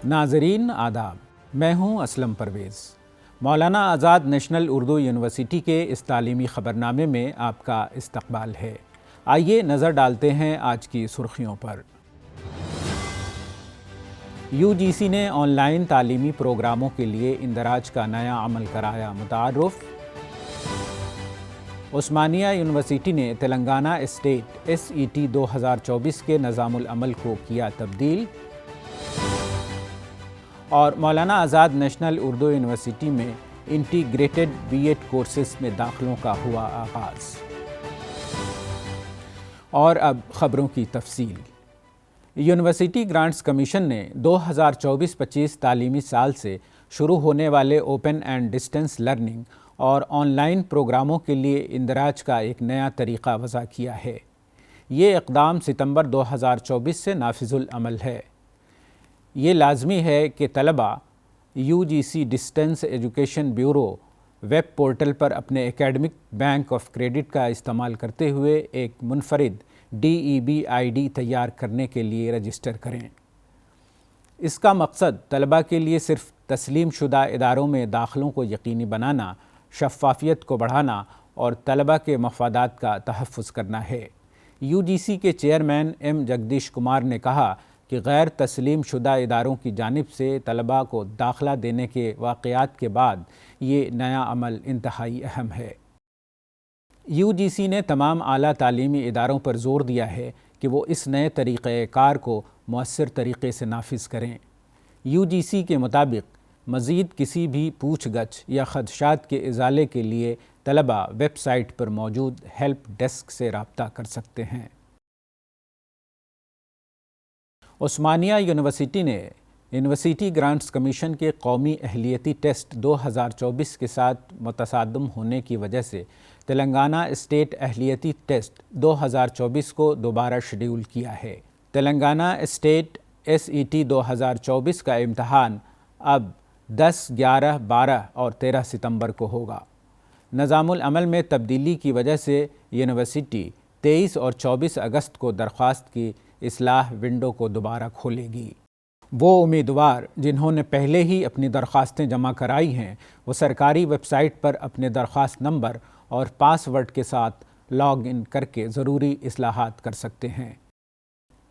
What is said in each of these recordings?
ناظرین آداب، میں ہوں اسلم پرویز۔ مولانا آزاد نیشنل اردو یونیورسٹی کے اس تعلیمی خبرنامے میں آپ کا استقبال ہے۔ آئیے نظر ڈالتے ہیں آج کی سرخیوں پر۔ یو جی سی نے آن لائن تعلیمی پروگراموں کے لیے اندراج کا نیا عمل کرایا متعارف۔ عثمانیہ یونیورسٹی نے تلنگانہ اسٹیٹ SET 2024 کے نظام العمل کو کیا تبدیل۔ اور مولانا آزاد نیشنل اردو یونیورسٹی میں انٹیگریٹڈ BEd کورسز میں داخلوں کا ہوا آغاز۔ اور اب خبروں کی تفصیل۔ یونیورسٹی گرانٹس کمیشن نے 2024-25 تعلیمی سال سے شروع ہونے والے اوپن اینڈ ڈسٹینس لرننگ اور آن لائن پروگراموں کے لیے اندراج کا ایک نیا طریقہ وضع کیا ہے۔ یہ اقدام ستمبر 2024 سے نافذ العمل ہے۔ یہ لازمی ہے کہ طلباء UGC distance education bureau web portal پر اپنے ایکیڈمک بینک آف کریڈٹ کا استعمال کرتے ہوئے ایک منفرد DEB ID تیار کرنے کے لیے رجسٹر کریں۔ اس کا مقصد طلباء کے لیے صرف تسلیم شدہ اداروں میں داخلوں کو یقینی بنانا، شفافیت کو بڑھانا اور طلباء کے مفادات کا تحفظ کرنا ہے۔ UGC کے چیئرمین M جگدیش کمار نے کہا کہ غیر تسلیم شدہ اداروں کی جانب سے طلباء کو داخلہ دینے کے واقعات کے بعد یہ نیا عمل انتہائی اہم ہے۔ UGC نے تمام اعلیٰ تعلیمی اداروں پر زور دیا ہے کہ وہ اس نئے طریقہ کار کو مؤثر طریقے سے نافذ کریں۔ UGC کے مطابق مزید کسی بھی پوچھ گچھ یا خدشات کے ازالے کے لیے طلباء ویب سائٹ پر موجود ہیلپ ڈیسک سے رابطہ کر سکتے ہیں۔ عثمانیہ یونیورسٹی نے یونیورسٹی گرانٹس کمیشن کے قومی اہلیتی ٹیسٹ 2024 کے ساتھ متصادم ہونے کی وجہ سے تلنگانہ اسٹیٹ اہلیتی ٹیسٹ 2024 کو دوبارہ شیڈول کیا ہے۔ تلنگانہ اسٹیٹ SET 2024 کا امتحان اب 10، 11، 12 اور 13 ستمبر کو ہوگا۔ نظام العمل میں تبدیلی کی وجہ سے یونیورسٹی 23 اور 24 اگست کو درخواست کی اصلاح ونڈو کو دوبارہ کھولے گی۔ وہ امیدوار جنہوں نے پہلے ہی اپنی درخواستیں جمع کرائی ہیں وہ سرکاری ویب سائٹ پر اپنے درخواست نمبر اور پاس ورڈ کے ساتھ لاگ ان کر کے ضروری اصلاحات کر سکتے ہیں۔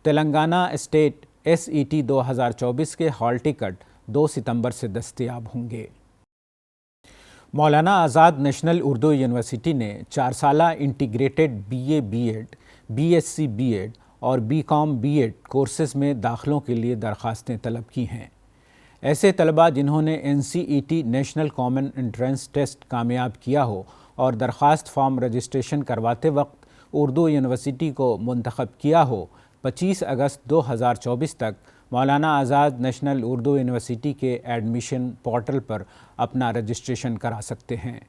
تلنگانہ اسٹیٹ SET 2024 کے ہال ٹکٹ 2 ستمبر سے دستیاب ہوں گے۔ مولانا آزاد نیشنل اردو یونیورسٹی نے 4 سالہ integrated BA BEd، BSc BEd اور BCom BEd کورسز میں داخلوں کے لیے درخواستیں طلب کی ہیں۔ ایسے طلباء جنہوں نے NCET national common entrance test کامیاب کیا ہو اور درخواست فارم رجسٹریشن کرواتے وقت اردو یونیورسٹی کو منتخب کیا ہو، 25 اگست 2024 تک مولانا آزاد نیشنل اردو یونیورسٹی کے ایڈمیشن پورٹل پر اپنا رجسٹریشن کرا سکتے ہیں۔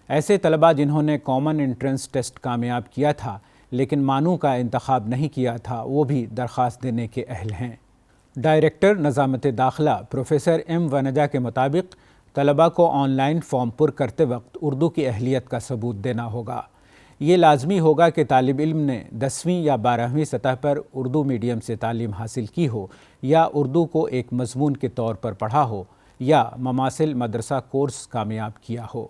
ایسے طلباء جنہوں نے کامن انٹرنس ٹیسٹ کامیاب کیا تھا لیکن مانو کا انتخاب نہیں کیا تھا وہ بھی درخواست دینے کے اہل ہیں۔ ڈائریکٹر نظامت داخلہ پروفیسر M ونجا کے مطابق طلباء کو آن لائن فارم پر کرتے وقت اردو کی اہلیت کا ثبوت دینا ہوگا۔ یہ لازمی ہوگا کہ طالب علم نے 10ویں یا 12ویں سطح پر اردو میڈیم سے تعلیم حاصل کی ہو یا اردو کو ایک مضمون کے طور پر پڑھا ہو یا مماثل مدرسہ کورس کامیاب کیا ہو۔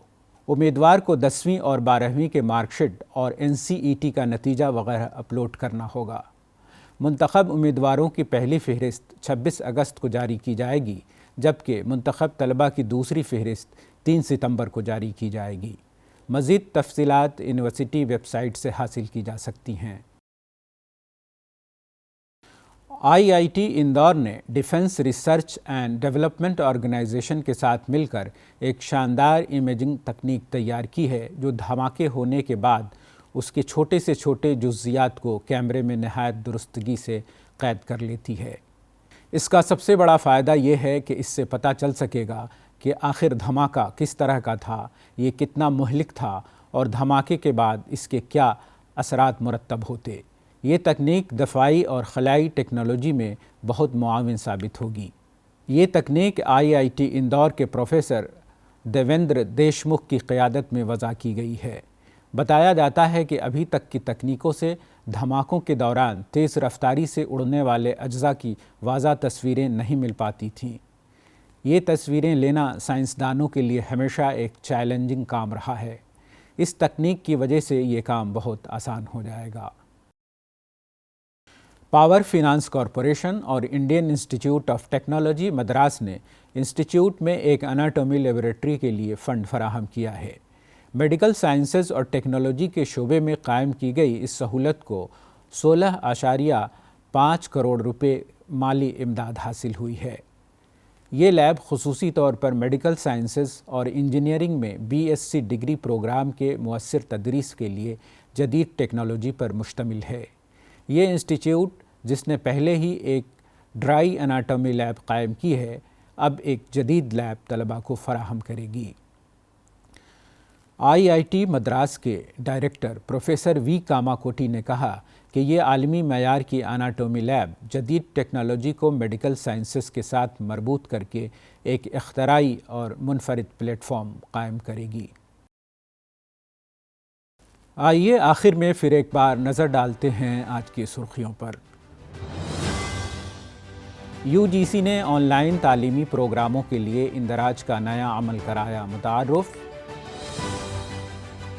امیدوار کو 10ویں اور 12ویں کے مارک شیٹ اور NCET کا نتیجہ وغیرہ اپلوڈ کرنا ہوگا۔ منتخب امیدواروں کی پہلی فہرست 26 اگست کو جاری کی جائے گی جبکہ منتخب طلباء کی دوسری فہرست 3 ستمبر کو جاری کی جائے گی۔ مزید تفصیلات یونیورسٹی ویب سائٹ سے حاصل کی جا سکتی ہیں۔ IIT اندور نے defence research and development organisation کے ساتھ مل کر ایک شاندار امیجنگ تکنیک تیار کی ہے جو دھماکے ہونے کے بعد اس کے چھوٹے سے چھوٹے جزیات کو کیمرے میں نہایت درستگی سے قید کر لیتی ہے۔ اس کا سب سے بڑا فائدہ یہ ہے کہ اس سے پتہ چل سکے گا کہ آخر دھماکہ کس طرح کا تھا، یہ کتنا مہلک تھا اور دھماکے کے بعد اس کے کیا اثرات مرتب ہوتے۔ یہ تکنیک دفاعی اور خلائی ٹیکنالوجی میں بہت معاون ثابت ہوگی۔ یہ تکنیک IIT اندور کے پروفیسر دیویندر دیشمکھ کی قیادت میں وضع کی گئی ہے۔ بتایا جاتا ہے کہ ابھی تک کی تکنیکوں سے دھماکوں کے دوران تیز رفتاری سے اڑنے والے اجزاء کی واضح تصویریں نہیں مل پاتی تھیں۔ یہ تصویریں لینا سائنسدانوں کے لیے ہمیشہ ایک چیلنجنگ کام رہا ہے۔ اس تکنیک کی وجہ سے یہ کام بہت آسان ہو جائے گا۔ پاور فائنانس کارپوریشن اور Indian institute of technology Madras نے انسٹیٹیوٹ میں ایک اناٹومی لیبارٹری کے لیے فنڈ فراہم کیا ہے۔ میڈیکل سائنسز اور ٹیکنالوجی کے شعبے میں قائم کی گئی اس سہولت کو 16.5 کروڑ روپے مالی امداد حاصل ہوئی ہے۔ یہ لیب خصوصی طور پر میڈیکل سائنسز اور انجینئرنگ میں BSc ڈگری پروگرام کے مؤثر تدریس کے لیے جدید ٹیکنالوجی پر مشتمل ہے۔ یہ انسٹیٹیوٹ، جس نے پہلے ہی ایک ڈرائی اناٹومی لیب قائم کی ہے، اب ایک جدید لیب طلباء کو فراہم کرے گی۔ IIT مدراس کے ڈائریکٹر پروفیسر وی کاماکوٹی نے کہا کہ یہ عالمی معیار کی اناٹومی لیب جدید ٹیکنالوجی کو میڈیکل سائنسز کے ساتھ مربوط کر کے ایک اختراعی اور منفرد پلیٹ فارم قائم کرے گی۔ آئیے آخر میں پھر ایک بار نظر ڈالتے ہیں آج کی سرخیوں پر۔ UGC نے آن لائن تعلیمی پروگراموں کے لیے اندراج کا نیا عمل کرایا متعارف۔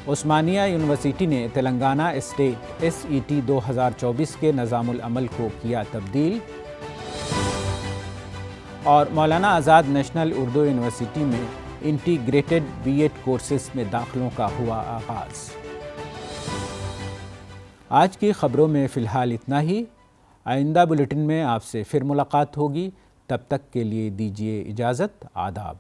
عثمانیہ یونیورسٹی نے تلنگانہ اسٹیٹ SET 2024 کے نظام العمل کو کیا تبدیل، اور مولانا آزاد نیشنل اردو یونیورسٹی میں انٹیگریٹڈ BEd کورسز میں داخلوں کا ہوا آغاز۔ آج کی خبروں میں فی الحال اتنا ہی۔ آئندہ بلیٹن میں آپ سے پھر ملاقات ہوگی، تب تک کے لیے دیجیے اجازت۔ آداب۔